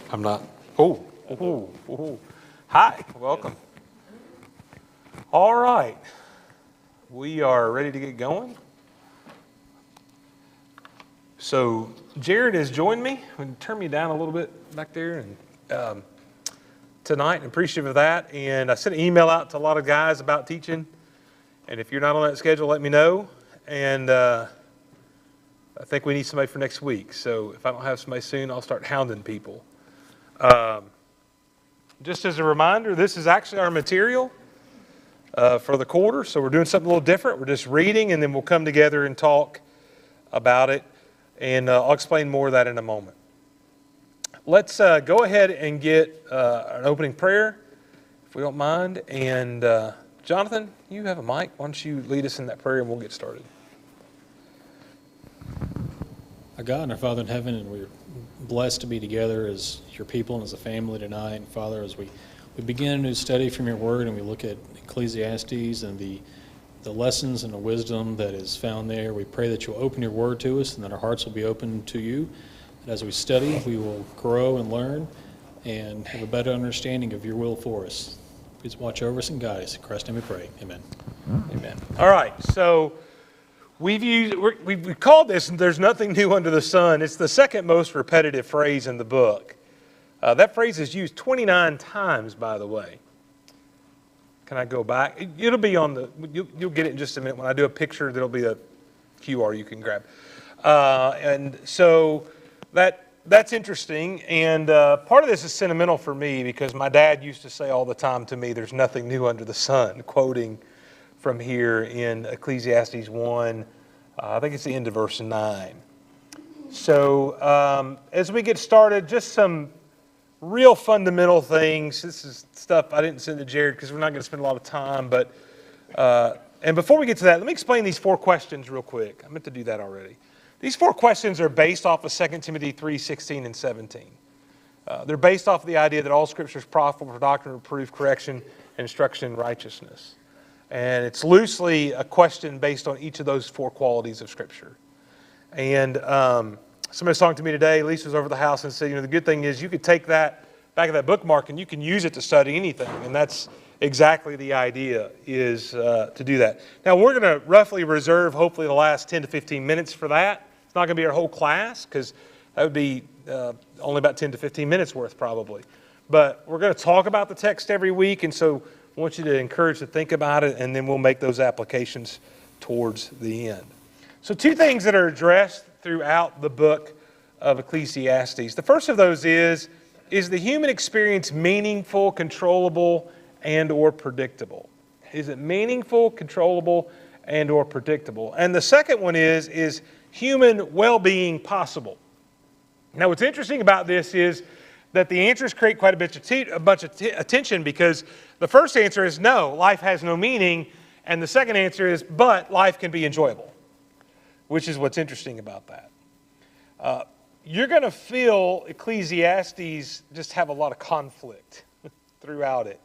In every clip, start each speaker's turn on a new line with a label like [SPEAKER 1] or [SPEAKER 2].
[SPEAKER 1] I'm not. Oh. Hi, welcome. All right. We are ready to get going. So Jared has joined me. I'm going to turn me down a little bit back there and tonight. I'm appreciative of that. And I sent an email out to a lot of guys about teaching. And if you're not on that schedule, let me know. And I think we need somebody for next week. So if I don't have somebody soon, I'll start hounding people. Just as a reminder, this is actually our material for the quarter. So we're doing something a little different. We're just reading, and then we'll come together and talk about it. And I'll explain more of that in a moment. Let's go ahead and get an opening prayer, if we don't mind. And Jonathan, you have a mic. Why don't you lead us in that prayer, and we'll get started.
[SPEAKER 2] Our God and our Father in heaven, and we're blessed to be together as your people and as a family tonight. And Father, as we begin a new study from your word and we look at Ecclesiastes and the lessons and the wisdom that is found there, we pray that you'll open your word to us and that our hearts will be open to you. And as we study, we will grow and learn and have a better understanding of your will for us. Please watch over us and guide us. In Christ's name we pray. Amen.
[SPEAKER 1] Amen. All right, so we've called this "There's Nothing New Under the Sun." It's the second most repetitive phrase in the book. That phrase is used 29 times, by the way. Can I go back? It'll be on the, you'll get it in just a minute. When I do a picture, there'll be a QR you can grab. And so that's interesting. And part of this is sentimental for me because my dad used to say all the time to me, "There's nothing new under the sun," quoting from here in Ecclesiastes 1, I think it's the end of verse 9. So as we get started, just some real fundamental things. This is stuff I didn't send to Jared because we're not going to spend a lot of time. But and before we get to that, let me explain these 4 questions real quick. I meant to do that already. These 4 questions are based off of 2 Timothy 3:16 and 17. They're based off of the idea that all Scripture is profitable for doctrine, reproof, correction, and instruction in righteousness. And it's loosely a question based on each of those 4 qualities of Scripture. And somebody was talking to me today. Lisa was over the house and said, the good thing is you could take that back of that bookmark and you can use it to study anything. And that's exactly the idea, is to do that. Now, we're going to roughly reserve, hopefully, the last 10 to 15 minutes for that. It's not going to be our whole class because that would be only about 10 to 15 minutes worth probably. But we're going to talk about the text every week, and so I want you to encourage to think about it, and then we'll make those applications towards the end. So 2 things that are addressed throughout the book of Ecclesiastes. The first of those is the human experience meaningful, controllable, and or predictable? Is it meaningful, controllable, and or predictable? And the second one is human well-being possible? Now what's interesting about this is that the answers create quite a bunch of attention because the first answer is no, life has no meaning, and the second answer is but life can be enjoyable, which is what's interesting about that. You're going to feel Ecclesiastes just have a lot of conflict throughout it,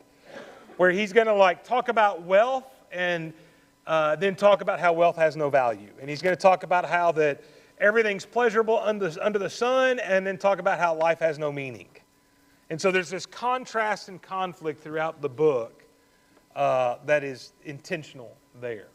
[SPEAKER 1] where he's going to talk about wealth and then talk about how wealth has no value, and he's going to talk about how that everything's pleasurable under the sun, and then talk about how life has no meaning. And so there's this contrast and conflict throughout the book that is intentional there.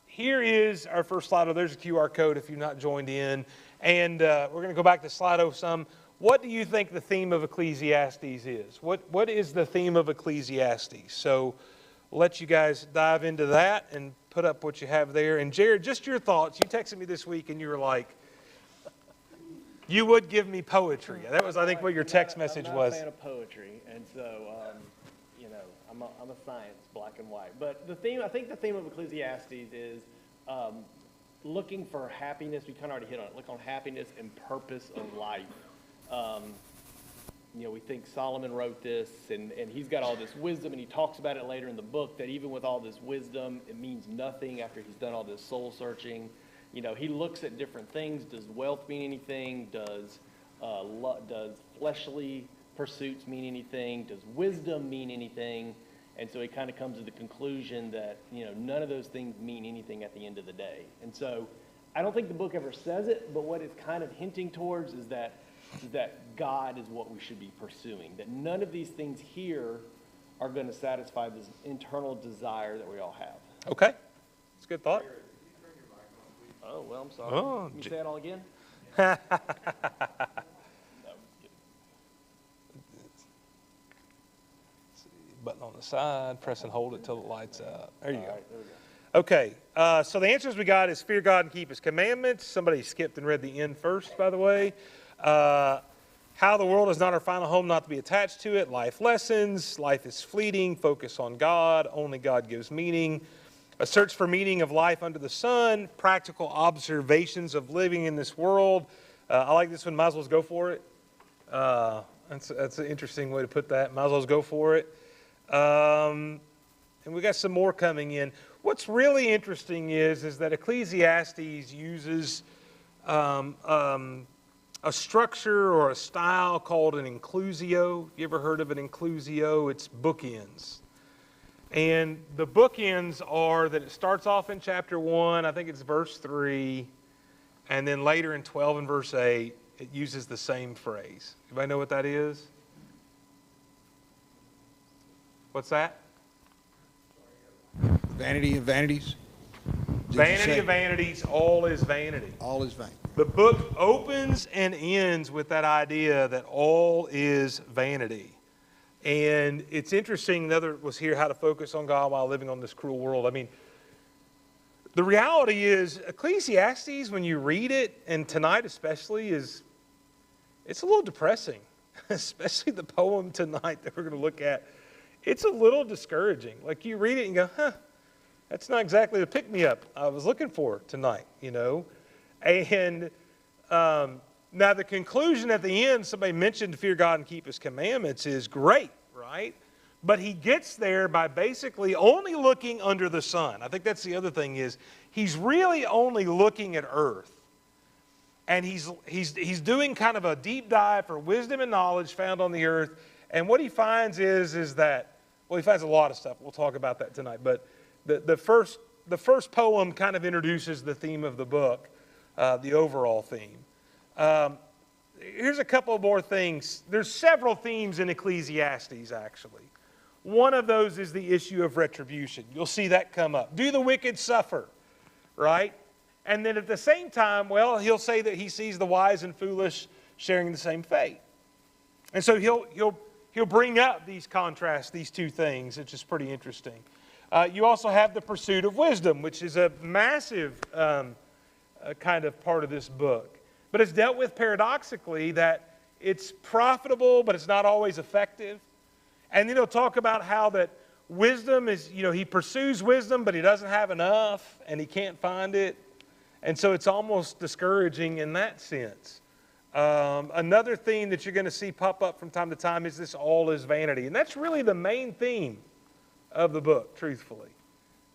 [SPEAKER 1] Here is our first Slido. There's a QR code if you've not joined in. And we're going to go back to Slido some. What do you think the theme of Ecclesiastes is? What is the theme of Ecclesiastes? So I'll let you guys dive into that and put up what you have there. And Jared, just your thoughts. You texted me this week and you were like, you would give me poetry. That was, I think, what your text message was.
[SPEAKER 3] I'm not a fan of poetry, and so, I'm a science, black and white. But I think the theme of Ecclesiastes is looking for happiness. We kind of already hit on it. Look on happiness and purpose of life. We think Solomon wrote this, and he's got all this wisdom, and he talks about it later in the book, that even with all this wisdom, it means nothing after he's done all this soul searching. He looks at different things. Does wealth mean anything? Does fleshly pursuits mean anything? Does wisdom mean anything? And so he kind of comes to the conclusion that, none of those things mean anything at the end of the day. And so I don't think the book ever says it, but what it's kind of hinting towards is that is that God is what we should be pursuing, that none of these things here are going to satisfy this internal desire that we all have.
[SPEAKER 1] Okay. That's a good thought.
[SPEAKER 3] Oh, well, I'm sorry.
[SPEAKER 1] Oh,
[SPEAKER 3] Can you say it all again?
[SPEAKER 1] Button on the side, press and hold it till it lights up. There you
[SPEAKER 3] All
[SPEAKER 1] go.
[SPEAKER 3] right, there we go.
[SPEAKER 1] Okay, so the answers we got is fear God and keep His commandments. Somebody skipped and read the end first, by the way. How the world is not our final home, not to be attached to it. Life lessons. Life is fleeting. Focus on God. Only God gives meaning. A search for meaning of life under the sun. Practical observations of living in this world. I like this one. Might as well go for it. That's an interesting way to put that. Might as well go for it. And we got some more coming in. What's really interesting is that Ecclesiastes uses a structure or a style called an inclusio. You ever heard of an inclusio? It's bookends. And the bookends are that it starts off in chapter 1, I think it's verse 3, and then later in 12 and verse 8, it uses the same phrase. Anybody know what that is? What's that?
[SPEAKER 4] Vanity of vanities.
[SPEAKER 1] Vanity of vanities, all is vanity.
[SPEAKER 4] All is vain.
[SPEAKER 1] The book opens and ends with that idea that all is vanity. And it's interesting, another was here, how to focus on God while living on this cruel world. I mean, the reality is, Ecclesiastes, when you read it, and tonight especially, it's a little depressing. Especially the poem tonight that we're going to look at. It's a little discouraging. Like you read it and go, that's not exactly the pick-me-up I was looking for tonight, you know. And now the conclusion at the end, somebody mentioned to fear God and keep His commandments, is great, right? But he gets there by basically only looking under the sun. I think that's the other thing is he's really only looking at earth. And he's doing kind of a deep dive for wisdom and knowledge found on the earth. And what he finds is that, well, he finds a lot of stuff. We'll talk about that tonight. But the first poem kind of introduces the theme of the book, the overall theme. Here's a couple more things. There's several themes in Ecclesiastes, actually. One of those is the issue of retribution. You'll see that come up. Do the wicked suffer, right? And then at the same time, well, he'll say that he sees the wise and foolish sharing the same fate. And so he'll bring up these contrasts, these two things, which is pretty interesting. You also have the pursuit of wisdom, which is a massive kind of part of this book. But it's dealt with paradoxically that it's profitable, but it's not always effective. And then he'll talk about how that wisdom is, he pursues wisdom, but he doesn't have enough, and he can't find it. And so it's almost discouraging in that sense. Another theme that you're going to see pop up from time to time is this all is vanity. And that's really the main theme of the book, truthfully.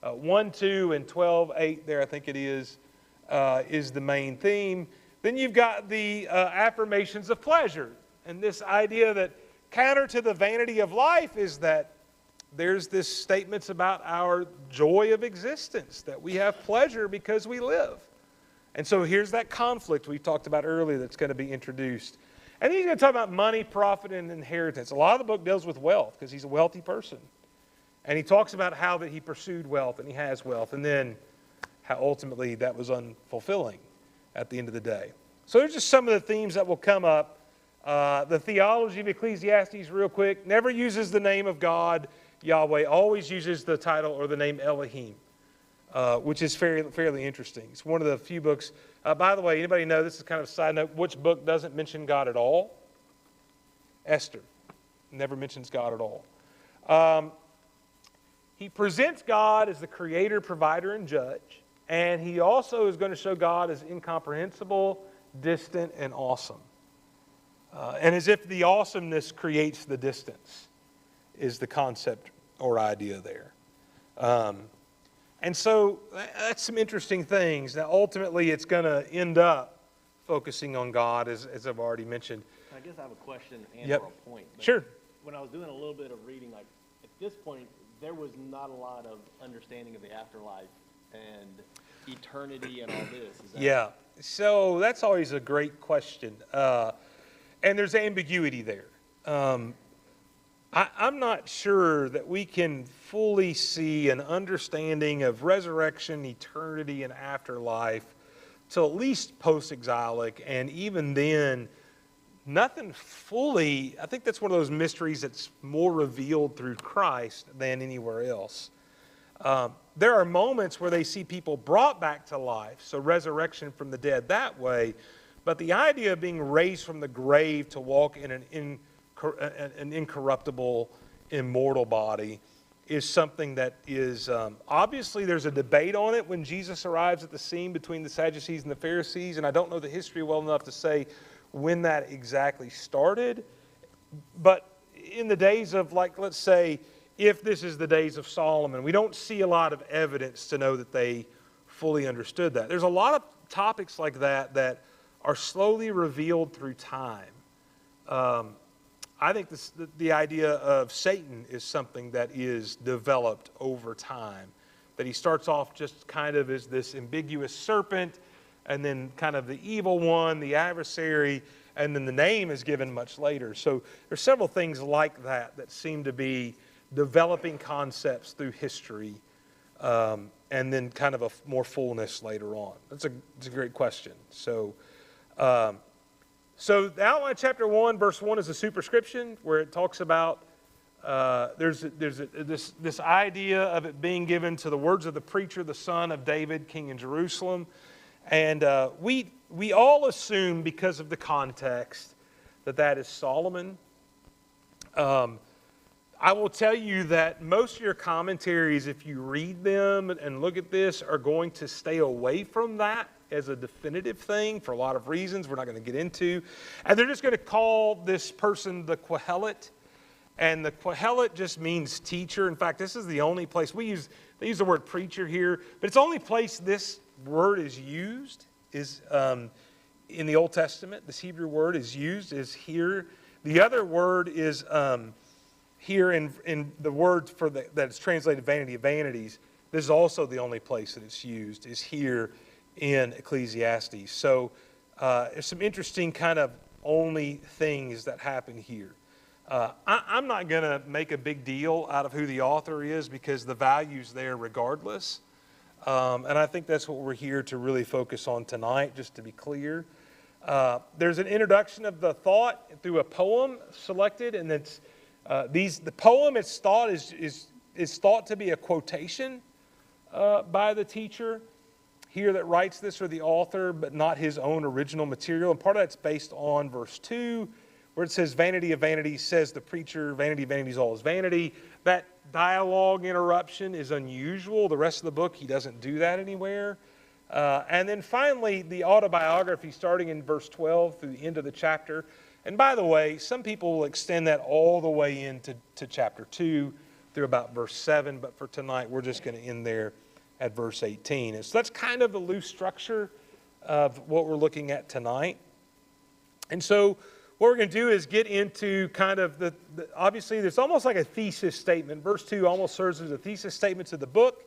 [SPEAKER 1] 1, 2, and 12, 8 there, I think it is the main theme. Then you've got the affirmations of pleasure. And this idea that counter to the vanity of life is that there's this statements about our joy of existence, that we have pleasure because we live. And so here's that conflict we talked about earlier that's going to be introduced. And then he's going to talk about money, profit, and inheritance. A lot of the book deals with wealth because he's a wealthy person. And he talks about how that he pursued wealth and he has wealth, and then how ultimately that was unfulfilling at the end of the day. So there's just some of the themes that will come up. The theology of Ecclesiastes, real quick, never uses the name of God, Yahweh, always uses the title or the name Elohim, which is fairly interesting. It's one of the few books. By the way, anybody know, this is kind of a side note, which book doesn't mention God at all? Esther. Never mentions God at all. He presents God as the creator, provider, and judge. And he also is going to show God as incomprehensible, distant, and awesome. And as if the awesomeness creates the distance is the concept or idea there. And so that's some interesting things. Now, ultimately, it's going to end up focusing on God, as I've already mentioned.
[SPEAKER 3] I guess I have a question and
[SPEAKER 1] Yep.
[SPEAKER 3] or a point. But
[SPEAKER 1] Sure.
[SPEAKER 3] When I was doing a little bit of reading, like at this point, there was not a lot of understanding of the afterlife and eternity and all this. Is that
[SPEAKER 1] Yeah. So that's always a great question. And there's ambiguity there. I'm not sure that we can fully see an understanding of resurrection, eternity, and afterlife till at least post-exilic, and even then, nothing fully. I think that's one of those mysteries that's more revealed through Christ than anywhere else. There are moments where they see people brought back to life, so resurrection from the dead that way, but the idea of being raised from the grave to walk in an incorruptible, immortal body is something that is, obviously there's a debate on it when Jesus arrives at the scene between the Sadducees and the Pharisees, and I don't know the history well enough to say when that exactly started. But in the days of, like, let's say, if this is the days of Solomon, we don't see a lot of evidence to know that they fully understood that. There's a lot of topics like that that are slowly revealed through time. I think the idea of Satan is something that is developed over time. That he starts off just kind of as this ambiguous serpent, and then kind of the evil one, the adversary, and then the name is given much later. So there's several things like that that seem to be developing concepts through history, and then kind of a more fullness later on. That's a great question. So the outline of chapter 1, verse 1 is a superscription where it talks about there's this idea of it being given to the words of the preacher, the son of David, king in Jerusalem. And we all assume, because of the context, that is Solomon. I will tell you that most of your commentaries, if you read them and look at this, are going to stay away from that as a definitive thing for a lot of reasons we're not going to get into. And they're just going to call this person the Kohelet. And the Kohelet just means teacher. In fact, this is the only place they use the word preacher here, but it's the only place this word is used is in the Old Testament. This Hebrew word is used is here. The other word is here in the word for that's translated vanity of vanities. This is also the only place that it's used is here in Ecclesiastes. So there's some interesting kind of only things that happen here. I'm not going to make a big deal out of who the author is because the value's there regardless. And I think that's what we're here to really focus on tonight, just to be clear. There's an introduction of the thought through a poem selected, and it's the poem it's thought is thought to be a quotation by the teacher here that writes this, or the author, but not his own original material. And part of that's based on verse 2, where it says, vanity of vanities, says the preacher, vanity of vanities, all is vanity. That dialogue interruption is unusual. The rest of the book, he doesn't do that anywhere. And then finally, the autobiography, starting in verse 12 through the end of the chapter. And by the way, some people will extend that all the way into chapter 2 through about verse 7. But for tonight, we're just going to end there at verse 18. And so that's kind of the loose structure of what we're looking at tonight. And so what we're going to do is get into kind of obviously there's almost like a thesis statement. Verse 2 almost serves as a thesis statement to the book.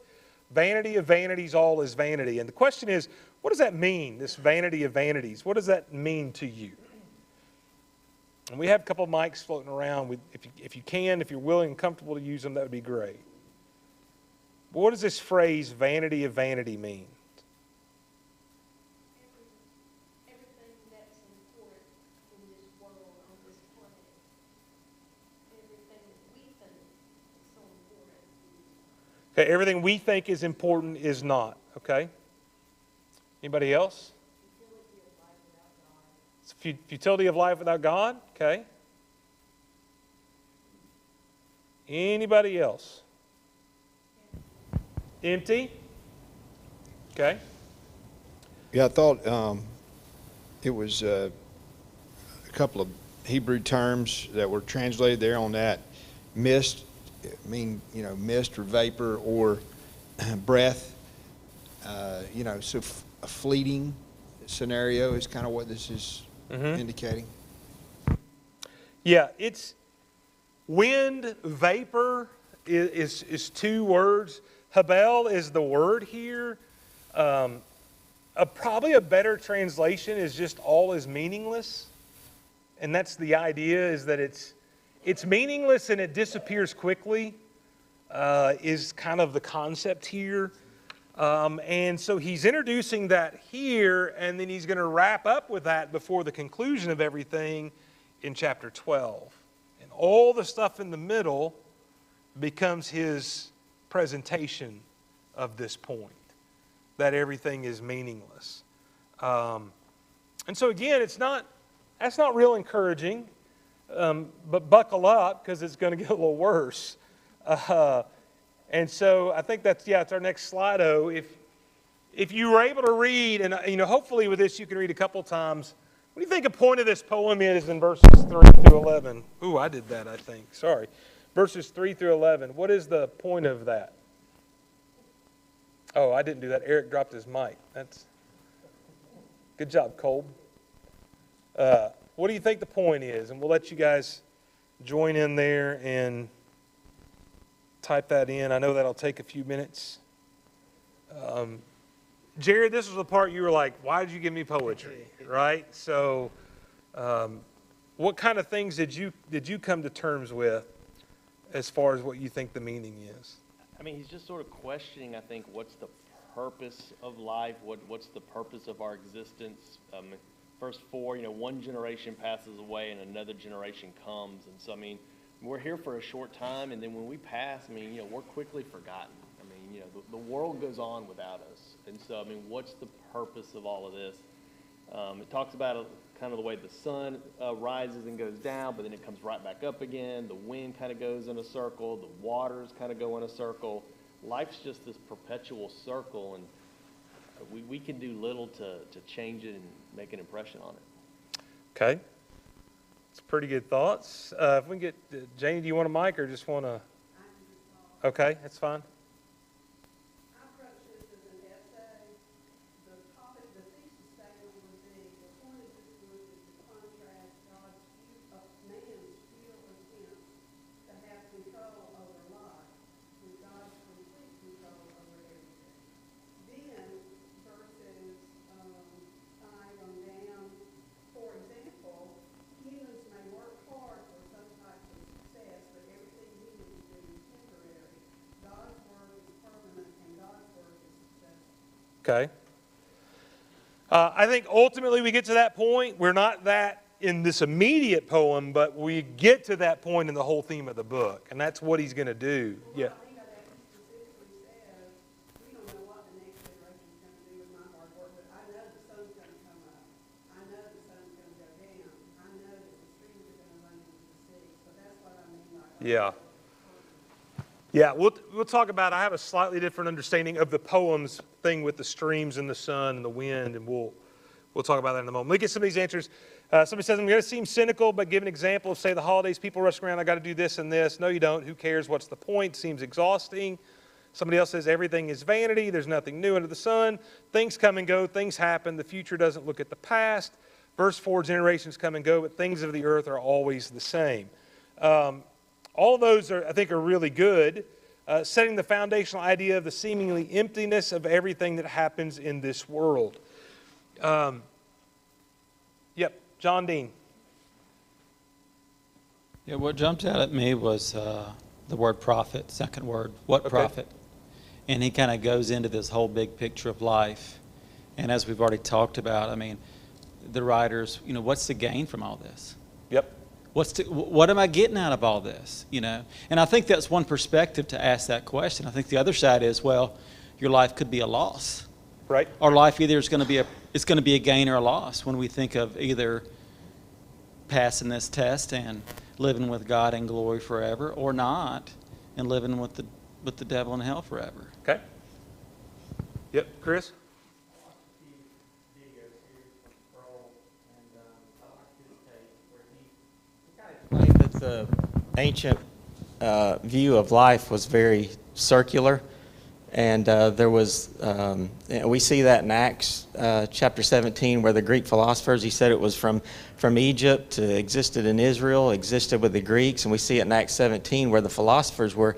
[SPEAKER 1] Vanity of vanities, all is vanity. And the question is, what does that mean, this vanity of vanities? What does that mean to you? And we have a couple of mics floating around. If you're willing and comfortable to use them, that would be great. But what does this phrase, vanity of vanity, mean?
[SPEAKER 4] Everything that's important in this world, on this planet, everything that we think is so important.
[SPEAKER 1] Okay, everything we think is important is not. Okay? Anybody else? Futility of life without God. Okay. Anybody else? Empty. Okay.
[SPEAKER 5] Yeah, I thought it was a couple of Hebrew terms that were translated there on that. Mist, mist or vapor or breath. So a fleeting scenario is kind of what this is indicating.
[SPEAKER 1] Yeah, it's wind, vapor is two words. Habel is the word here. Probably a better translation is just all is meaningless. and that's the idea, is that it's meaningless and it disappears quickly, is kind of the concept here. And so he's introducing that here, and then he's going to wrap up with that before the conclusion of everything in chapter 12. And all the stuff in the middle becomes his presentation of this point, that everything is meaningless. And so again, that's not real encouraging, but buckle up because it's going to get a little worse. And so I think it's our next Slido. If you were able to read, and hopefully with this you can read a couple times. What do you think a point of this poem is in verses 3 through 11? Ooh, I did that, I think. Sorry. Verses 3 through 11. What is the point of that? Oh, I didn't do that. Eric dropped his mic. That's good job, Kolb. What do you think the point is? And we'll let you guys join in there and type that in. I know that'll take a few minutes. Jared, this was the part you were like, why did you give me poetry? Right? So what kind of things did you come to terms with as far as what you think the meaning is?
[SPEAKER 3] I mean, he's just sort of questioning, I think, what's the purpose of life? What's the purpose of our existence? Verse 4, one generation passes away and another generation comes. And so, I mean, we're here for a short time, and then when we pass, I mean, we're quickly forgotten. I mean, the world goes on without us. And so, I mean, what's the purpose of all of this? It talks about kind of the way the sun rises and goes down, but then it comes right back up again. The wind kind of goes in a circle. The waters kind of go in a circle. Life's just this perpetual circle, and we can do little to change it and make an impression on it.
[SPEAKER 1] Okay. It's pretty good thoughts. If we can get, Janie, do you want a mic or just want to? Okay, that's fine.
[SPEAKER 4] I approach this as an essay. The topic, the thesis statement would be, the point of this book is to contrast God's man's futile attempt to have control over life with God's complete control over everything. Then, verses 5 on down, for example, humans may work hard for some type of success, but everything humans do is temporary. God's work is permanent, and God's work is successful.
[SPEAKER 1] Okay. I think ultimately we get to that point. We're not that in this immediate poem, but we get to that point in the whole theme of the book, and that's what he's going to do. Yeah.
[SPEAKER 4] I think that specifically says, we don't know what the next generation's going to do with my hard work, but I know the sun's going to come up. I know the sun's going to go down. I know that the streams are going to run into the sea. So that's what I mean by
[SPEAKER 1] Yeah. Yeah, we'll talk about, I have a slightly different understanding of the poem's thing with the streams and the sun and the wind, and we'll talk about that in a moment. Let me get some of these answers. Somebody says, I'm going to seem cynical, but give an example of, say, the holidays, people rush around, I got to do this and this. No, you don't. Who cares? What's the point? Seems exhausting. Somebody else says, everything is vanity. There's nothing new under the sun. Things come and go. Things happen. The future doesn't look at the past. Verse 4, generations come and go, but things of the earth are always the same. All of those, I think, are really good, setting the foundational idea of the seemingly emptiness of everything that happens in this world. Yep, John Dean.
[SPEAKER 6] Yeah, what jumped out at me was the word prophet, second word. What prophet? And he kind of goes into this whole big picture of life. And as we've already talked about, I mean, the writers, what's the gain from all this?
[SPEAKER 1] Yep.
[SPEAKER 6] What am I getting out of all this? And I think that's one perspective to ask that question. I think the other side is, well, your life could be a loss.
[SPEAKER 1] Right.
[SPEAKER 6] Our life either is going to be a gain or a loss when we think of either passing this test and living with God in glory forever, or not and living with the devil in hell forever.
[SPEAKER 1] Okay. Yep, Chris.
[SPEAKER 7] I think that the ancient view of life was very circular, and there was, we see that in Acts chapter 17, where the Greek philosophers, he said it was from Egypt, existed in Israel, existed with the Greeks, and we see it in Acts 17, where the philosophers were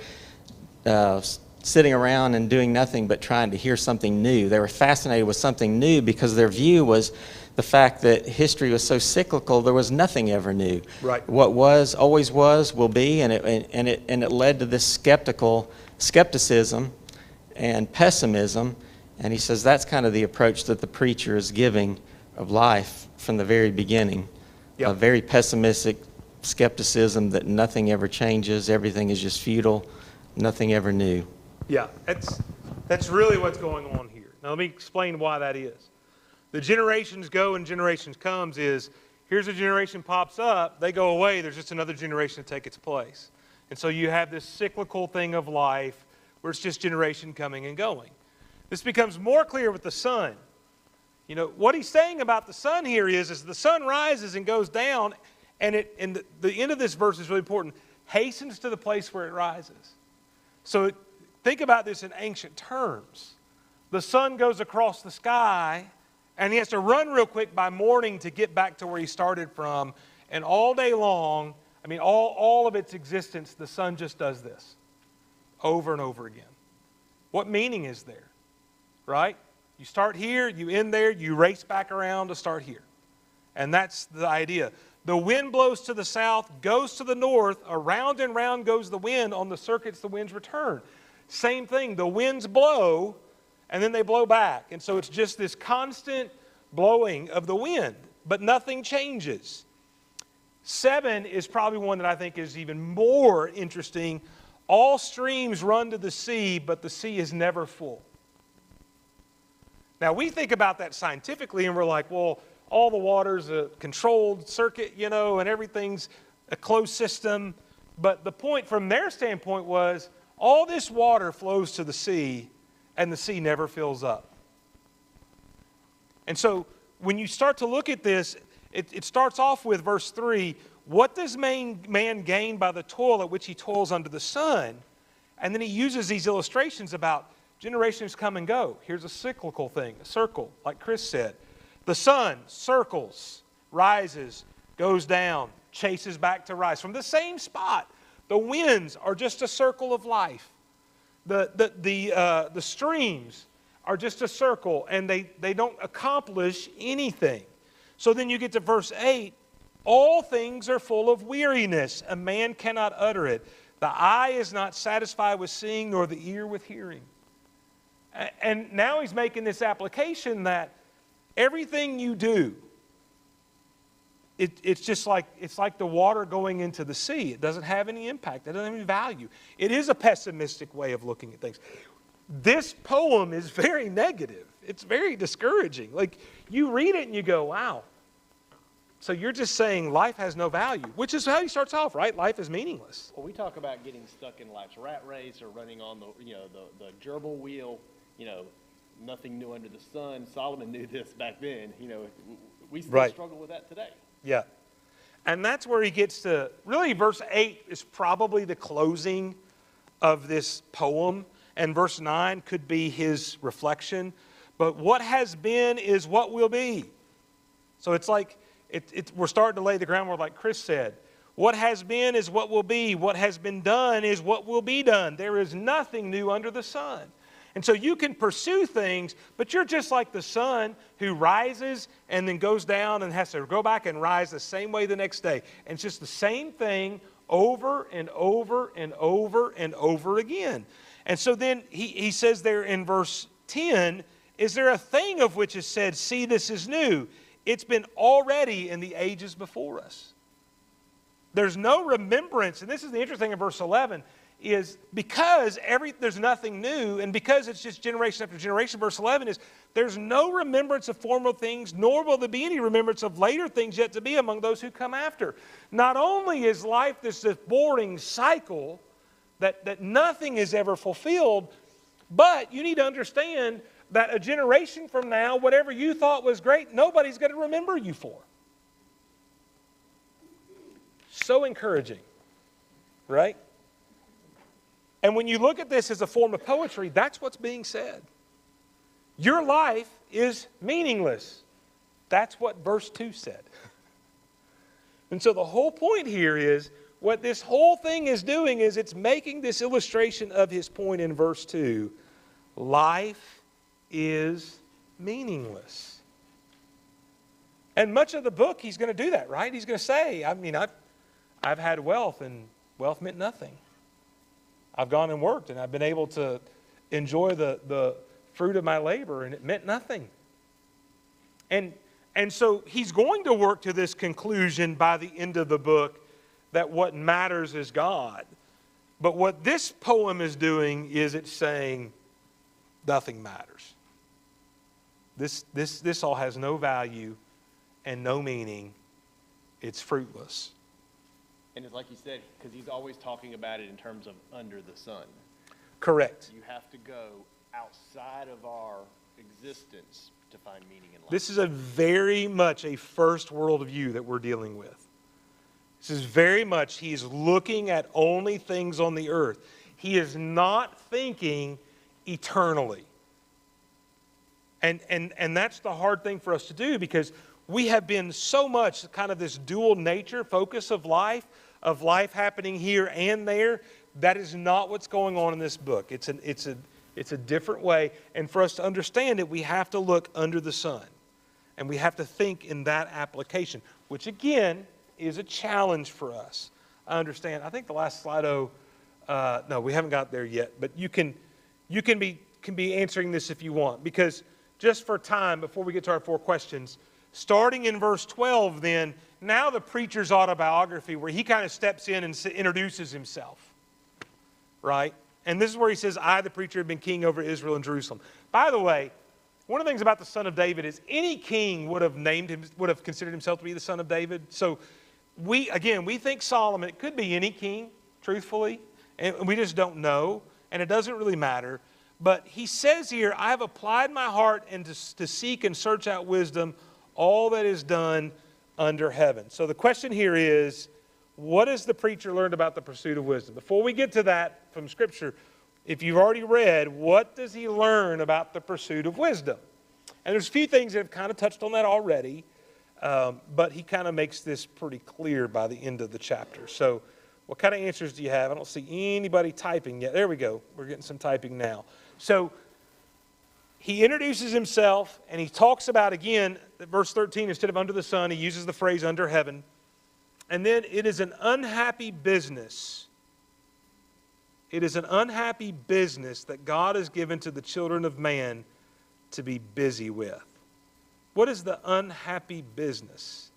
[SPEAKER 7] sitting around and doing nothing but trying to hear something new. They were fascinated with something new because their view was the fact that history was so cyclical, there was nothing ever new.
[SPEAKER 1] Right.
[SPEAKER 7] What was, always was, will be, and it led to this skepticism and pessimism. And he says that's kind of the approach that the preacher is giving of life from the very beginning.
[SPEAKER 1] Yep.
[SPEAKER 7] A very pessimistic skepticism that nothing ever changes, everything is just futile, nothing ever new.
[SPEAKER 1] Yeah, that's really what's going on here. Now let me explain why that is. The generations go and generations comes is, here's a generation pops up, they go away, there's just another generation to take its place. And so you have this cyclical thing of life where it's just generation coming and going. This becomes more clear with the sun. You know, what he's saying about the sun here is the sun rises and goes down, and the end of this verse is really important, hastens to the place where it rises. So think about this in ancient terms. The sun goes across the sky, and he has to run real quick by morning to get back to where he started from. And all day long, I mean, all of its existence, the sun just does this over and over again. What meaning is there? Right? You start here, you end there, you race back around to start here. And that's the idea. The wind blows to the south, goes to the north, around and round goes the wind. On the circuits, the winds return. Same thing, the winds blow, and then they blow back. And so it's just this constant blowing of the wind, but nothing changes. 7 is probably one that I think is even more interesting. All streams run to the sea, but the sea is never full. Now, we think about that scientifically, and we're like, well, all the water's a controlled circuit, you know, and everything's a closed system. But the point from their standpoint was, all this water flows to the sea, and the sea never fills up. And so when you start to look at this, it starts off with verse 3, what does man gain by the toil at which he toils under the sun? And then he uses these illustrations about generations come and go. Here's a cyclical thing, a circle, like Chris said. The sun circles, rises, goes down, chases back to rise. From the same spot, the winds are just a circle of life. The streams are just a circle, and they don't accomplish anything. So then you get to verse 8, all things are full of weariness. A man cannot utter it. The eye is not satisfied with seeing, nor the ear with hearing. And now he's making this application that everything you do, it's like the water going into the sea. It doesn't have any impact. It doesn't have any value. It is a pessimistic way of looking at things. This poem is very negative. It's very discouraging. Like, you read it and you go, wow. So you're just saying life has no value, which is how he starts off, right? Life is meaningless.
[SPEAKER 3] Well, we talk about getting stuck in life's rat race or running on the gerbil wheel, nothing new under the sun. Solomon knew this back then. We still struggle with that today.
[SPEAKER 1] Yeah. And that's where he gets to, really verse 8 is probably the closing of this poem. And verse 9 could be his reflection. But what has been is what will be. So it's like, we're starting to lay the groundwork like Chris said. What has been is what will be. What has been done is what will be done. There is nothing new under the sun. And so you can pursue things, but you're just like the sun who rises and then goes down and has to go back and rise the same way the next day. And it's just the same thing over and over and over and over again. And so then he says there in verse 10, is there a thing of which is said, see, this is new? It's been already in the ages before us. There's no remembrance, and this is the interesting thing in verse 11, is because there's nothing new, and because it's just generation after generation, verse 11 is, there's no remembrance of former things, nor will there be any remembrance of later things yet to be among those who come after. Not only is life this boring cycle that nothing is ever fulfilled, but you need to understand that a generation from now, whatever you thought was great, nobody's going to remember you for. So encouraging, right? And when you look at this as a form of poetry, that's what's being said. Your life is meaningless. That's what verse 2 said. And so the whole point here is, what this whole thing is doing is it's making this illustration of his point in verse 2. Life is meaningless. And much of the book, he's going to do that, right? He's going to say, I've had wealth, and wealth meant nothing. I've gone and worked, and I've been able to enjoy the fruit of my labor, and it meant nothing. And so he's going to work to this conclusion by the end of the book that what matters is God. But what this poem is doing is it's saying nothing matters. This all has no value and no meaning. It's fruitless.
[SPEAKER 3] And it's like you said, because he's always talking about it in terms of under the sun.
[SPEAKER 1] Correct.
[SPEAKER 3] You have to go outside of our existence to find meaning in life.
[SPEAKER 1] This is a very much a first world view that we're dealing with. This is very much, he's looking at only things on the earth. He is not thinking eternally. And that's the hard thing for us to do, because we have been so much kind of this dual nature focus of life happening here and there. That is not what's going on in this book. It's a different way. And for us to understand it, we have to look under the sun. And we have to think in that application, which again is a challenge for us. I understand. I think the last Slido, no, we haven't got there yet. But you can be answering this if you want. Because just for time, before we get to our 4 questions, starting in verse 12 then, now the preacher's autobiography, where he kind of steps in and introduces himself. Right? And this is where he says, I, the preacher, have been king over Israel and Jerusalem. By the way, one of the things about the son of David is any king would have considered himself to be the son of David. So we think Solomon. It could be any king, truthfully. And we just don't know. And it doesn't really matter. But he says here, I have applied my heart and to seek and search out wisdom, all that is done under heaven. So the question here is, what has the preacher learned about the pursuit of wisdom? Before we get to that from Scripture, if you've already read, what does he learn about the pursuit of wisdom? And there's a few things that have kind of touched on that already, but he kind of makes this pretty clear by the end of the chapter. So what kind of answers do you have? I don't see anybody typing yet. There we go. We're getting some typing now. So he introduces himself, and he talks about, again, verse 13, instead of under the sun, he uses the phrase under heaven. And then it is an unhappy business. It is an unhappy business that God has given to the children of man to be busy with. What is the unhappy business?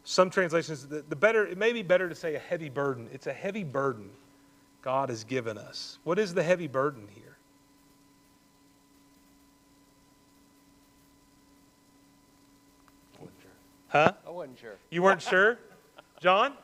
[SPEAKER 1] Some translations, it may be better to say a heavy burden. It's a heavy burden God has given us. What is the heavy burden here? Huh?
[SPEAKER 3] I wasn't sure.
[SPEAKER 1] You weren't sure? John?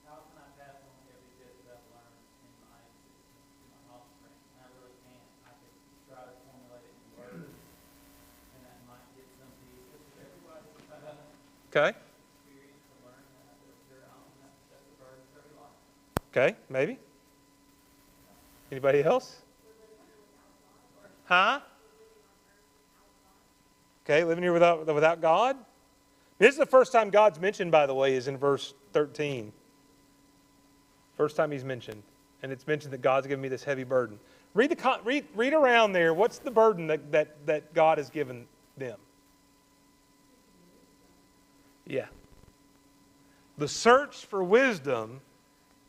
[SPEAKER 6] How can I pass on every bit that I've learned in my existence to my offspring? And I really can't. I could try to formulate it in words, and that might get some pieces. Everybody's
[SPEAKER 1] Okay.
[SPEAKER 6] experience to learn that they're on. That's the burden of every life.
[SPEAKER 1] Okay, maybe. Anybody else? Huh? Okay, living here without God? This is the first time God's mentioned, by the way, is in verse 13. First time he's mentioned. And it's mentioned that God's given me this heavy burden. Read around there. What's the burden that God has given them? Yeah. The search for wisdom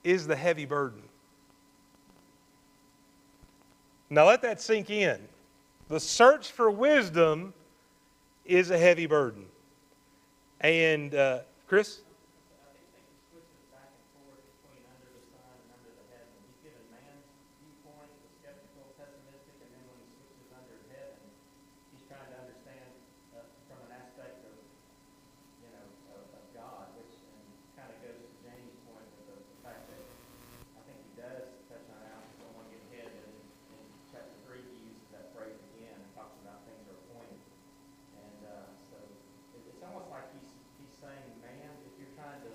[SPEAKER 1] is the heavy burden. Now let that sink in. The search for wisdom is a heavy burden. And, Chris?
[SPEAKER 6] I think he switches back and forth between under the sun and under the heaven. He's given man's viewpoint, the skeptical, pessimistic, and then when he switches under heaven, he's trying to understand from an aspect of, of God, which kind of goes to James' point with the fact that I think he does touch on it. I don't want to get ahead, but in chapter 3, he uses that phrase again and talks about things are appointed. And so it's almost like he's saying, man, if you're trying to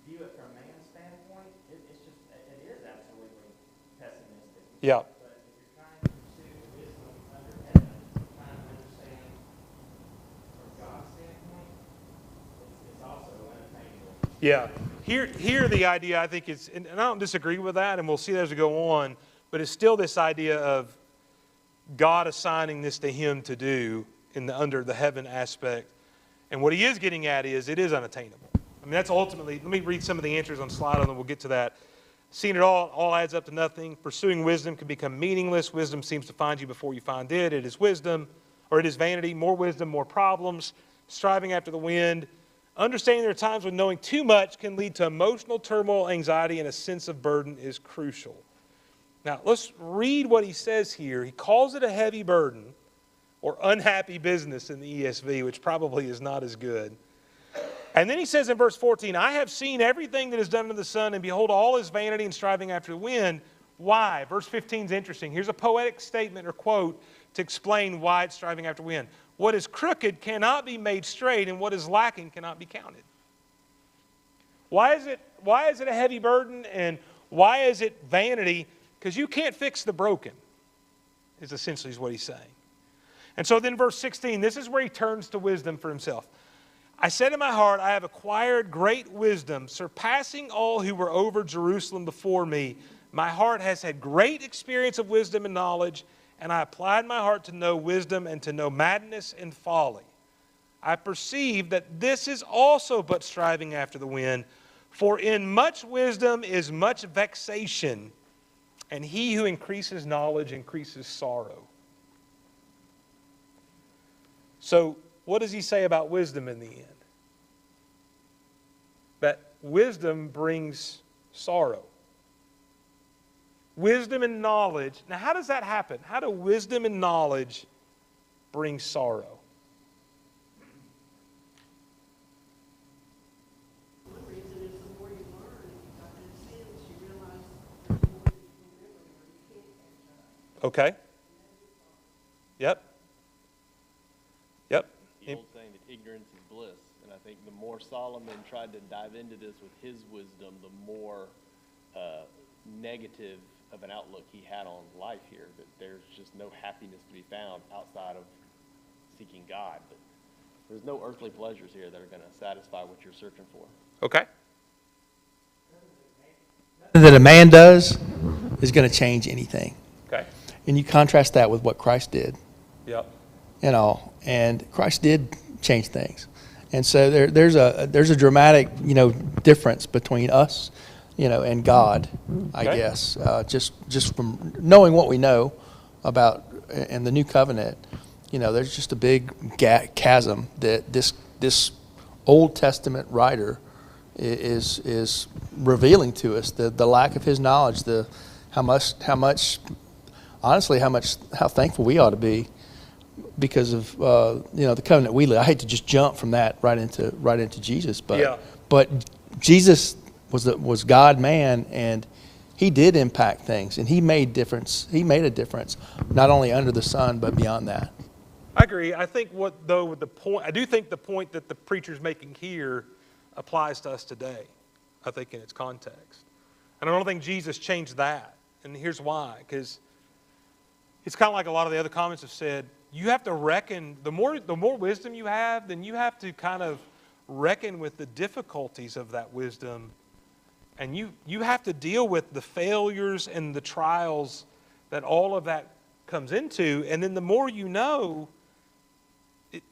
[SPEAKER 6] view it from man's standpoint, it is absolutely pessimistic.
[SPEAKER 1] Yeah.
[SPEAKER 6] But if you're trying to pursue wisdom under heaven, trying to understand
[SPEAKER 1] Yeah. Here the idea I think is, and I don't disagree with that, and we'll see that as we go on, but it's still this idea of God assigning this to him to do under the heaven aspect. And what he is getting at is it is unattainable. I mean, that's ultimately, let me read some of the answers on the slide and then we'll get to that. Seeing it all adds up to nothing. Pursuing wisdom can become meaningless. Wisdom seems to find you before you find it. It is wisdom, or it is vanity. More wisdom, more problems. Striving after the wind. Understanding there are times when knowing too much can lead to emotional turmoil, anxiety, and a sense of burden is crucial. Now, let's read what he says here. He calls it a heavy burden, or unhappy business in the ESV, which probably is not as good. And then he says in verse 14, I have seen everything that is done under the sun, and behold, all is vanity and striving after the wind. Why? Verse 15 is interesting. Here's a poetic statement or quote to explain why it's striving after wind. What is crooked cannot be made straight, and what is lacking cannot be counted. Why is it a heavy burden, and why is it vanity? Because you can't fix the broken, is essentially what he's saying. And so then verse 16, this is where he turns to wisdom for himself. I said in my heart, I have acquired great wisdom, surpassing all who were over Jerusalem before me. My heart has had great experience of wisdom and knowledge, and I applied my heart to know wisdom and to know madness and folly. I perceive that this is also but striving after the wind, for in much wisdom is much vexation, and he who increases knowledge increases sorrow. So, what does he say about wisdom in the end? That wisdom brings sorrow. Wisdom and knowledge. Now, how does that happen? How do wisdom and knowledge bring sorrow?
[SPEAKER 4] One reason is the more you learn, if you've got that sense, you realize the more that you remember or you can't catch up.
[SPEAKER 1] Okay. Yep. Yep.
[SPEAKER 3] The old saying that ignorance is bliss. And I think the more Solomon tried to dive into this with his wisdom, the more negative of an outlook he had on life here, that there's just no happiness to be found outside of seeking God. But there's no earthly pleasures here that are going to satisfy what you're searching for.
[SPEAKER 1] Okay.
[SPEAKER 8] That a man does is going to change anything.
[SPEAKER 1] Okay.
[SPEAKER 8] And you contrast that with what Christ did,
[SPEAKER 1] Yep.
[SPEAKER 8] and Christ did change things. And so there's a dramatic, difference between us, and God, I
[SPEAKER 1] Okay.
[SPEAKER 8] guess, just from knowing what we know about in the new covenant, there's just a big chasm that this Old Testament writer is revealing to us, the lack of his knowledge, how thankful we ought to be because of the covenant we live. I hate to just jump from that right into Jesus, but Jesus was God man, and he did impact things, and he made a difference not only under the sun but beyond that.
[SPEAKER 1] I agree. I think I do think the point that the preacher's making here applies to us today, I think in its context. And I don't think Jesus changed that. And here's why. Because it's kind of like a lot of the other comments have said, you have to reckon, the more wisdom you have, then you have to kind of reckon with the difficulties of that wisdom. And you have to deal with the failures and the trials that all of that comes into. And then the more you know, it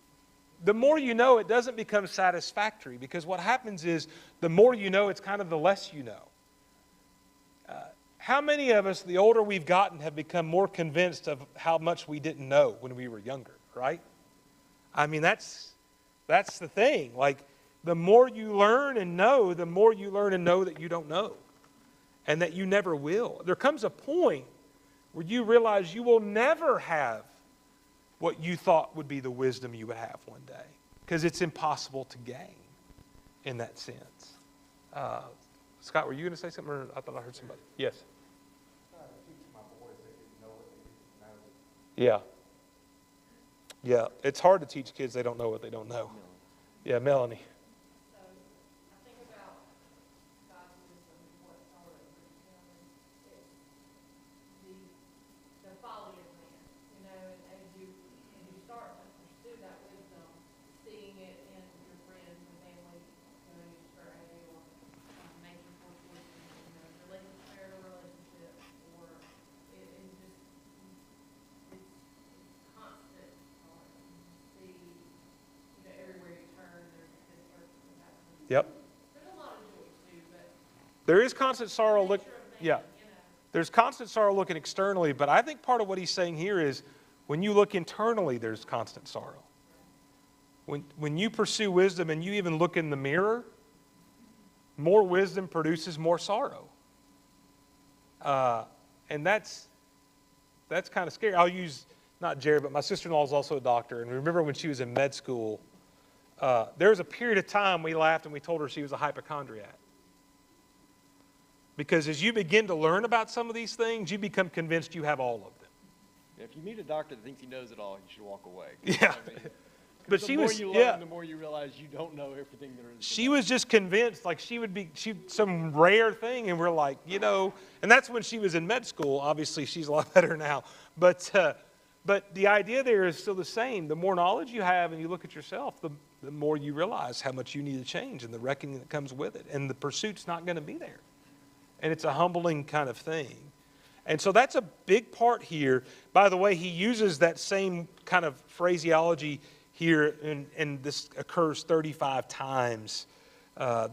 [SPEAKER 1] doesn't become satisfactory, because what happens is the more you know, it's kind of the less you know. How many of us, the older we've gotten, have become more convinced of how much we didn't know when we were younger, right? I mean, that's the thing. Like, the more you learn and know, the more you learn and know that you don't know, and that you never will. There comes a point where you realize you will never have what you thought would be the wisdom you would have one day, because it's impossible to gain in that sense. Scott, were you going to say something, or I thought I heard somebody? Yes. Yeah. Yeah, it's hard to teach kids they don't know what they don't know. Yeah, Melanie.
[SPEAKER 9] So I think about God's wisdom and what sorrow brings him, and it's the folly of man, and as you start to pursue that wisdom, seeing it in your friends and family, you start, hey, well,
[SPEAKER 1] Yep.
[SPEAKER 9] There's a lot of joy too, but
[SPEAKER 1] There is constant sorrow.
[SPEAKER 9] nature of man,
[SPEAKER 1] Yeah.
[SPEAKER 9] you know.
[SPEAKER 1] There's constant sorrow looking externally, but I think part of what he's saying here is when you look internally, there's constant sorrow. When you pursue wisdom and you even look in the mirror, more wisdom produces more sorrow. And that's kind of scary. I'll use, not Jared, but my sister-in-law is also a doctor. And remember when she was in med school, there was a period of time we laughed and we told her she was a hypochondriac. Because as you begin to learn about some of these things, you become convinced you have all of them.
[SPEAKER 3] If you meet a doctor that thinks he knows it all, you should walk away.
[SPEAKER 1] Yeah.
[SPEAKER 3] I mean,
[SPEAKER 1] But
[SPEAKER 3] the
[SPEAKER 1] she
[SPEAKER 3] more
[SPEAKER 1] was,
[SPEAKER 3] you
[SPEAKER 1] yeah.
[SPEAKER 3] learn, the more you realize you don't know everything there is. to
[SPEAKER 1] She
[SPEAKER 3] know.
[SPEAKER 1] was just convinced, like she some rare thing, and we're like, and that's when she was in med school. Obviously, she's a lot better now. But the idea there is still the same. The more knowledge you have and you look at yourself, the more you realize how much you need to change and the reckoning that comes with it. And the pursuit's not going to be there. And it's a humbling kind of thing. And so that's a big part here. By the way, he uses that same kind of phraseology here, and this occurs 35 times,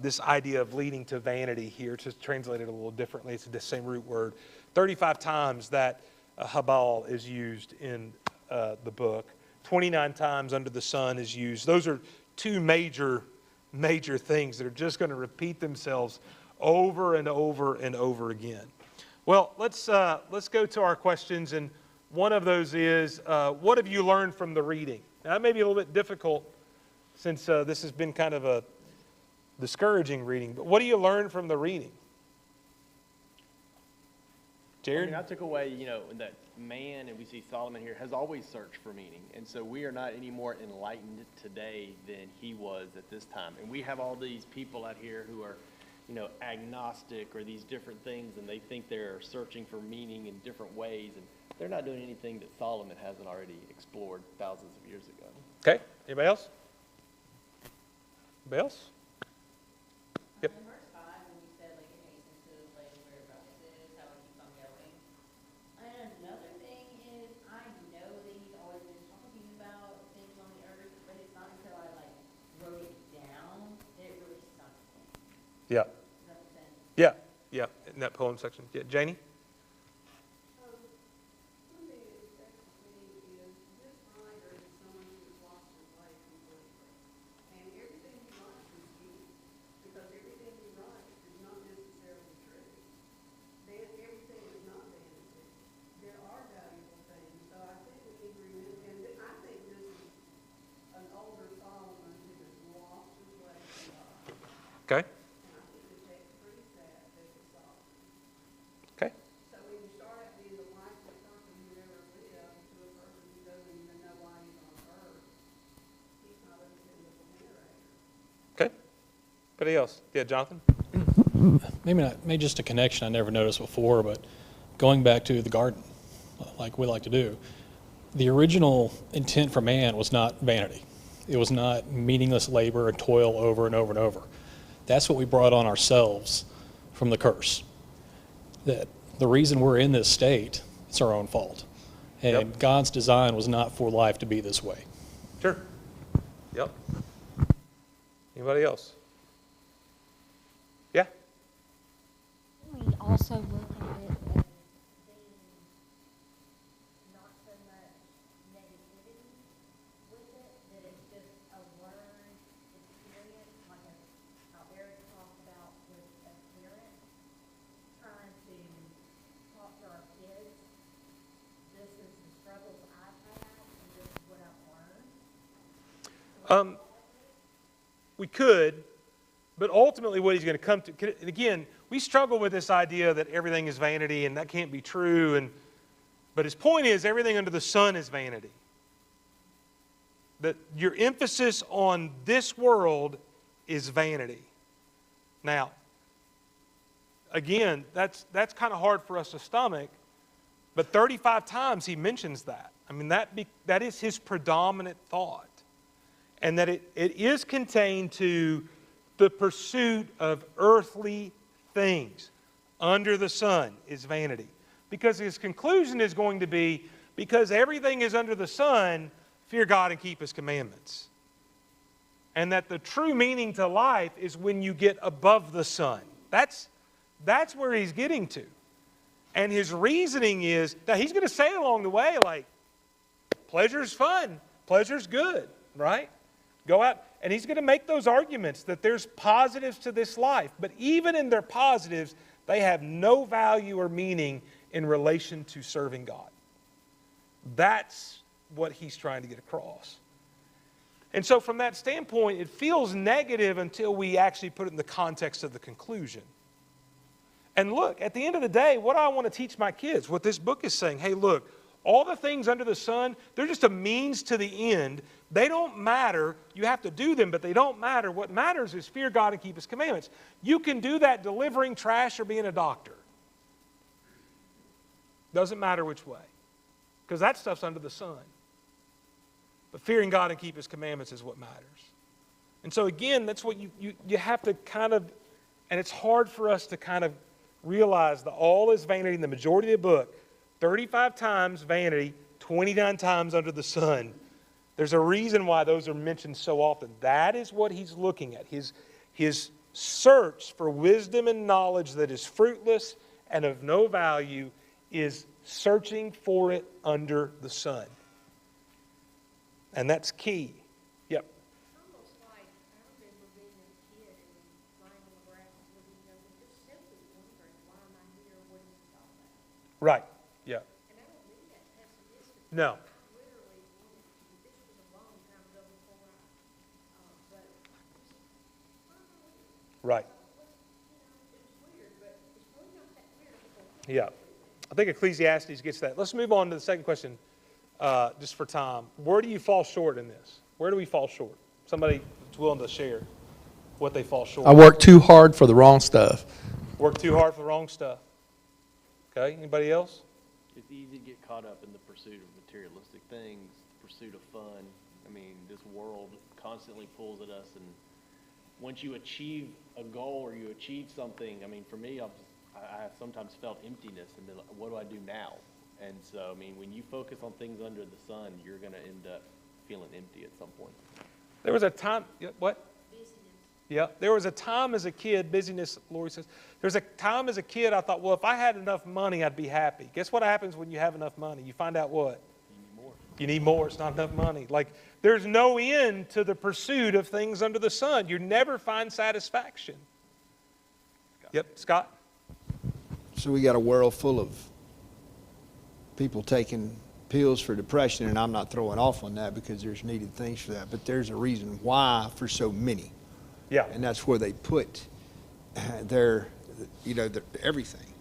[SPEAKER 1] this idea of leading to vanity here, to translate it a little differently. It's the same root word. 35 times that habal is used in the book. 29 times under the sun is used. Those are two major things that are just going to repeat themselves over and over and over again. Well, let's go to our questions, and one of those is, what have you learned from the reading? Now, that may be a little bit difficult since this has been kind of a discouraging reading, but what do you learn from the reading? Jared?
[SPEAKER 3] I took away, that man, and we see Solomon here, has always searched for meaning. And so we are not any more enlightened today than he was at this time. And we have all these people out here who are, agnostic or these different things, and they think they're searching for meaning in different ways. And they're not doing anything that Solomon hasn't already explored thousands of years ago.
[SPEAKER 1] Okay. Anybody else? Anybody else? Yep.
[SPEAKER 10] In verse 5, when you said, it hastens to the place where it rises, how it keeps on going. And another thing is, I know that he's always been talking about things on the earth, but it's not until I, wrote it down that it really sunk in.
[SPEAKER 1] Yeah.
[SPEAKER 10] Does that make sense?
[SPEAKER 1] Yeah. Yeah. In that poem section. Yeah. Janie?
[SPEAKER 4] One thing that affects me is this writer is someone who has lost his way completely. And everything he writes is deep, because everything he writes is not necessarily true. Everything is not vanity. There are valuable things, so I think we need to remember, and I think this is an older Solomon who has lost his way from God.
[SPEAKER 1] Okay.
[SPEAKER 4] And I think the text proves that it's Solomon.
[SPEAKER 1] Okay.
[SPEAKER 4] So when you start out being the wisest person who ever lived to a person who doesn't even know why he's on earth, he's not a biblical narrator.
[SPEAKER 1] Okay. Anybody else? Yeah, Jonathan?
[SPEAKER 2] Maybe not, maybe just a connection I never noticed before, but going back to the garden, like we like to do, the original intent for man was not vanity. It was not meaningless labor and toil over and over and over. That's what we brought on ourselves from the curse. That the reason we're in this state, it's our own fault. And
[SPEAKER 1] Yep.
[SPEAKER 2] God's design was not for life to be this way.
[SPEAKER 1] Sure. Yep. Anybody else? Yeah.
[SPEAKER 11] We also look at it as being not so much negativity with it, that it's just a learned experience, like how Eric talked about with a parent trying to talk to our kids. This is the struggles I've had, and this is what I've learned.
[SPEAKER 1] We could, but ultimately what he's going to come to, and again, we struggle with this idea that everything is vanity and that can't be true, but his point is everything under the sun is vanity. That your emphasis on this world is vanity. Now, again, that's kind of hard for us to stomach, but 35 times he mentions that. I mean, that is his predominant thought. And that it is contained to the pursuit of earthly things under the sun is vanity. Because his conclusion is going to be, because everything is under the sun, fear God and keep his commandments. And that the true meaning to life is when you get above the sun. That's where he's getting to. And his reasoning is, now he's going to say along the way, like, pleasure's fun, pleasure's good, right? Go out, and he's going to make those arguments that there's positives to this life. But even in their positives, they have no value or meaning in relation to serving God. That's what he's trying to get across. And so from that standpoint, it feels negative until we actually put it in the context of the conclusion. And look, at the end of the day, what I want to teach my kids, what this book is saying, hey, look, all the things under the sun, they're just a means to the end. They don't matter. You have to do them, but they don't matter. What matters is fear God and keep His commandments. You can do that delivering trash or being a doctor. Doesn't matter which way, because that stuff's under the sun. But fearing God and keep His commandments is what matters. And so again, that's what you have to kind of, and it's hard for us to kind of realize that all is vanity in the majority of the book. 35 times vanity, 29 times under the sun. There's a reason why those are mentioned so often. That is what he's looking at. His search for wisdom and knowledge that is fruitless and of no value is searching for it under the sun. And that's key. Yep.
[SPEAKER 4] It's almost like, I remember being a kid and lying on the ground looking up and just simply wondering, why am I here? What is this all about?
[SPEAKER 1] Right. Yeah.
[SPEAKER 4] And I don't mean that pessimistically.
[SPEAKER 1] No.
[SPEAKER 4] Literally, this was a long time ago before but
[SPEAKER 1] Right.
[SPEAKER 4] it was weird, but it's really not that weird.
[SPEAKER 1] Yeah. I think Ecclesiastes gets that. Let's move on to the second question, just for time. Where do you fall short in this? Where do we fall short? Somebody that's willing to share what they fall short.
[SPEAKER 8] I work too hard for the wrong stuff.
[SPEAKER 1] Work too hard for the wrong stuff. Okay, anybody else?
[SPEAKER 3] It's easy to get caught up in the pursuit of materialistic things, the pursuit of fun. I mean, this world constantly pulls at us, and once you achieve a goal or you achieve something, I mean, for me, I have sometimes felt emptiness and been like, what do I do now? And so, I mean, when you focus on things under the sun, you're going to end up feeling empty at some point.
[SPEAKER 1] There was a time, what? Yeah, there was a time as a kid, busyness, Lori says, there was a time as a kid I thought, well, if I had enough money, I'd be happy. Guess what happens when you have enough money? You find out what?
[SPEAKER 3] You need more.
[SPEAKER 1] You need more. It's not enough money. Like, there's no end to the pursuit of things under the sun. You never find satisfaction. Yep, Scott?
[SPEAKER 5] So we got a world full of people taking pills for depression, and I'm not throwing off on that because there's needed things for that, but there's a reason why for so many.
[SPEAKER 1] Yeah.
[SPEAKER 5] And that's where they put their, their everything.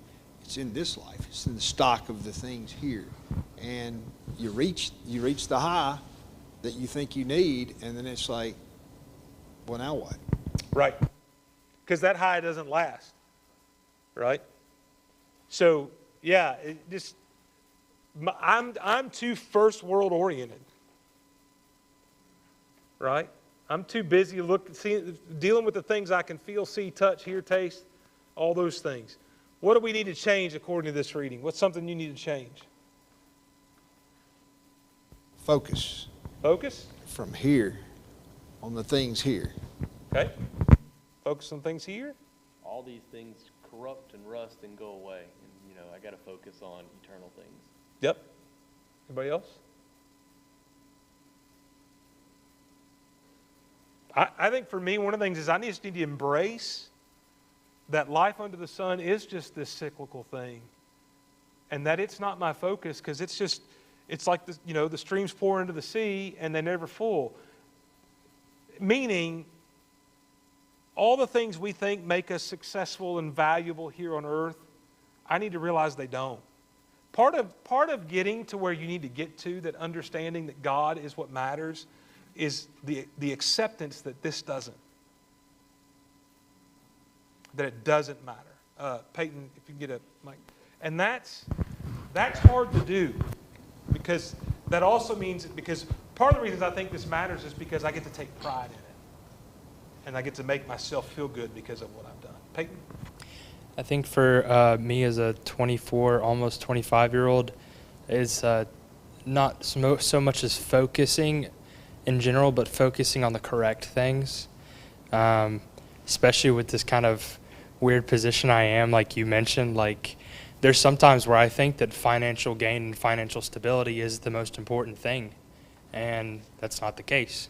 [SPEAKER 5] It's in this life. It's in the stock of the things here. And you reach the high that you think you need, and then it's like, well, now what?
[SPEAKER 1] Right. Because that high doesn't last. Right? So, yeah, I'm too first world oriented. Right? I'm too busy dealing with the things I can feel, see, touch, hear, taste, all those things. What do we need to change according to this reading? What's something you need to change?
[SPEAKER 5] Focus.
[SPEAKER 1] Focus?
[SPEAKER 5] From here on the things here.
[SPEAKER 1] Okay. Focus on things here.
[SPEAKER 3] All these things corrupt and rust and go away. And, I got to focus on eternal things.
[SPEAKER 1] Yep. Anybody else? I think for me, one of the things is I just need to embrace that life under the sun is just this cyclical thing. And that it's not my focus, because it's like the streams pour into the sea and they're never full. Meaning, all the things we think make us successful and valuable here on earth, I need to realize they don't. Part of getting to where you need to get to, that understanding that God is what matters, is the acceptance that this doesn't. That it doesn't matter. Peyton, if you can get a mic. And that's hard to do, because that also means, because part of the reasons I think this matters is because I get to take pride in it. And I get to make myself feel good because of what I've done. Peyton?
[SPEAKER 12] I think for me as a 24, almost 25-year-old, is not so much as focusing in general, but focusing on the correct things, especially with this kind of weird position I am, like you mentioned. Like, there's sometimes where I think that financial gain and financial stability is the most important thing, and that's not the case.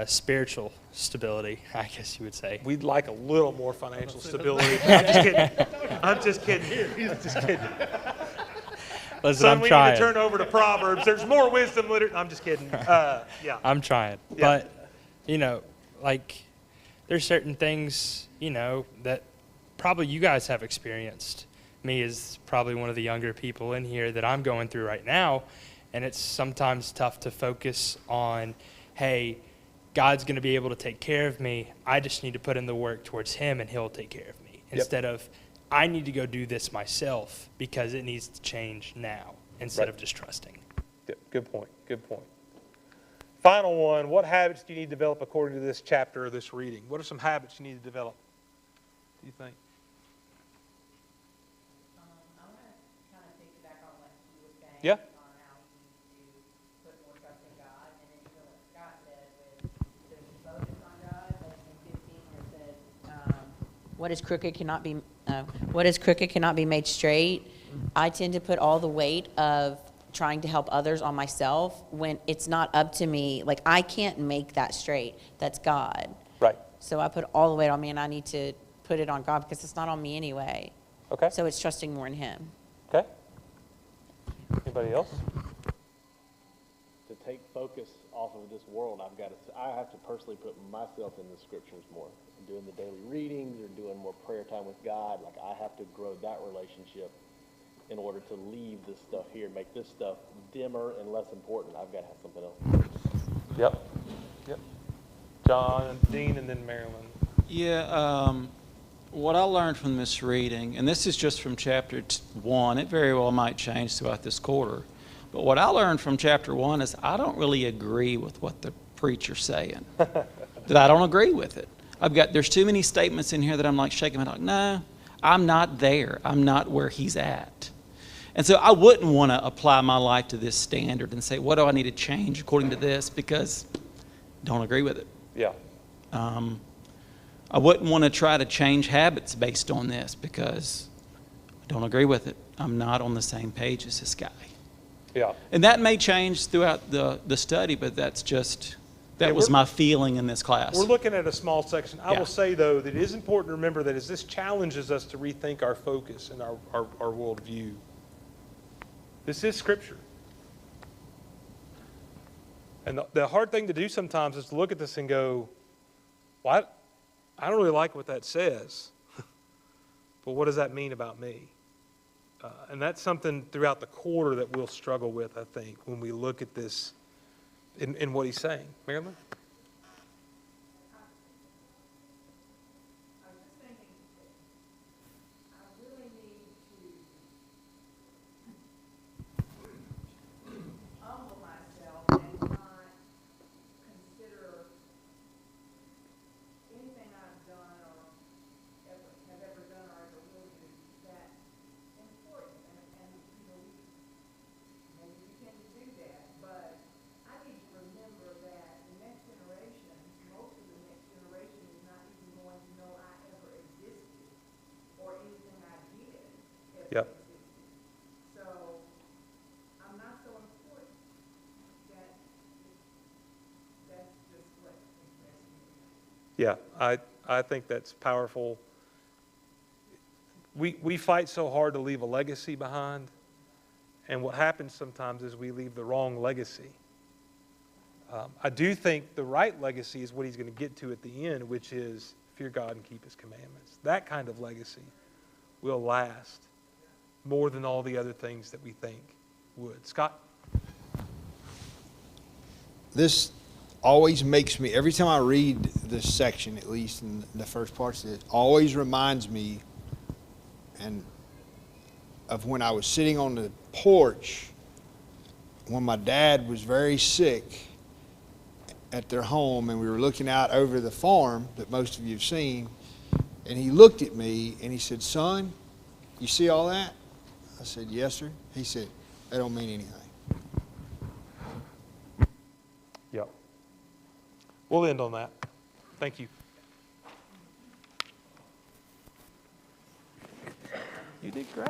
[SPEAKER 12] Spiritual stability, I guess you would say.
[SPEAKER 1] We'd like a little more financial stability. I'm just kidding. I'm just kidding. Just kidding.
[SPEAKER 12] Listen,
[SPEAKER 1] Son,
[SPEAKER 12] I'm
[SPEAKER 1] we
[SPEAKER 12] trying.
[SPEAKER 1] need to turn over to Proverbs. There's more wisdom literature. I'm just kidding. Yeah.
[SPEAKER 12] I'm trying.
[SPEAKER 1] Yeah.
[SPEAKER 12] But, like, there's certain things, that probably you guys have experienced. Me as probably one of the younger people in here that I'm going through right now. And it's sometimes tough to focus on, hey, God's going to be able to take care of me. I just need to put in the work towards him and he'll take care of me.
[SPEAKER 1] Yep.
[SPEAKER 12] Instead of, I need to go do this myself because it needs to change now instead of just trusting.
[SPEAKER 1] Good point. Good point. Final one. What habits do you need to develop according to this chapter or this reading? What are some habits you need to develop, do you think?
[SPEAKER 10] I want to kind of piggyback on what he was saying.
[SPEAKER 1] Yeah.
[SPEAKER 10] On how we need to put more trust in God. And then even what Scott said with the focus on God, like in 15 where it says, what is crooked cannot be made straight. I tend to put all the weight of trying to help others on myself when it's not up to me. Like, I can't make that straight. That's God.
[SPEAKER 1] Right.
[SPEAKER 10] So I put all the weight on me, and I need to put it on God because it's not on me anyway.
[SPEAKER 1] Okay.
[SPEAKER 10] So it's trusting more in him.
[SPEAKER 1] Okay. Anybody else?
[SPEAKER 3] To take focus off of this world, I have to personally put myself in the scriptures more. Doing the daily readings or doing more prayer time with God, like I have to grow that relationship in order to leave this stuff here, make this stuff dimmer and less important. I've got to have something else.
[SPEAKER 1] Yep. John and Dean and then Marilyn.
[SPEAKER 6] Yeah, what I learned from this reading, and this is just from chapter 1, it very well might change throughout this quarter, but what I learned from chapter 1 is I don't really agree with what the preacher's saying. That I don't agree with it. There's too many statements in here that I'm like shaking my head, like, no, I'm not there. I'm not where he's at. And so I wouldn't want to apply my life to this standard and say, what do I need to change according to this? Because I don't agree with it.
[SPEAKER 1] Yeah.
[SPEAKER 6] I wouldn't want to try to change habits based on this because I don't agree with it. I'm not on the same page as this guy.
[SPEAKER 1] Yeah.
[SPEAKER 6] And that may change throughout the study, but that was my feeling in this class.
[SPEAKER 1] We're looking at a small section. I
[SPEAKER 6] Yeah.
[SPEAKER 1] will say, though, that it is important to remember that as this challenges us to rethink our focus and our worldview, this is Scripture. And the hard thing to do sometimes is to look at this and go, well, I don't really like what that says, but what does that mean about me? And that's something throughout the quarter that we'll struggle with, I think, when we look at this in what he's saying. Marilyn?
[SPEAKER 4] I was just thinking, I really need to humble myself and not consider anything I've done or have ever done or ever will do that important. And maybe we tend to do that, but I need to remember that the next generation, most of the next generation is not even going to know I ever existed or anything I did ever
[SPEAKER 1] Yep.
[SPEAKER 4] existed. So I'm not so important. That's just what impressed me.
[SPEAKER 1] Yeah, I think that's powerful. We fight so hard to leave a legacy behind, and what happens sometimes is we leave the wrong legacy. I do think the right legacy is what he's going to get to at the end, which is fear God and keep his commandments. That kind of legacy will last more than all the other things that we think would. Scott?
[SPEAKER 5] This always makes me, every time I read this section, at least in the first parts of it, always reminds me of when I was sitting on the porch when my dad was very sick at their home, and we were looking out over the farm that most of you have seen, and he looked at me and he said, "Son, you see all that?" I said, "Yes, sir." He said, "That don't mean anything."
[SPEAKER 1] Yep. We'll end on that. Thank you.
[SPEAKER 7] You did great.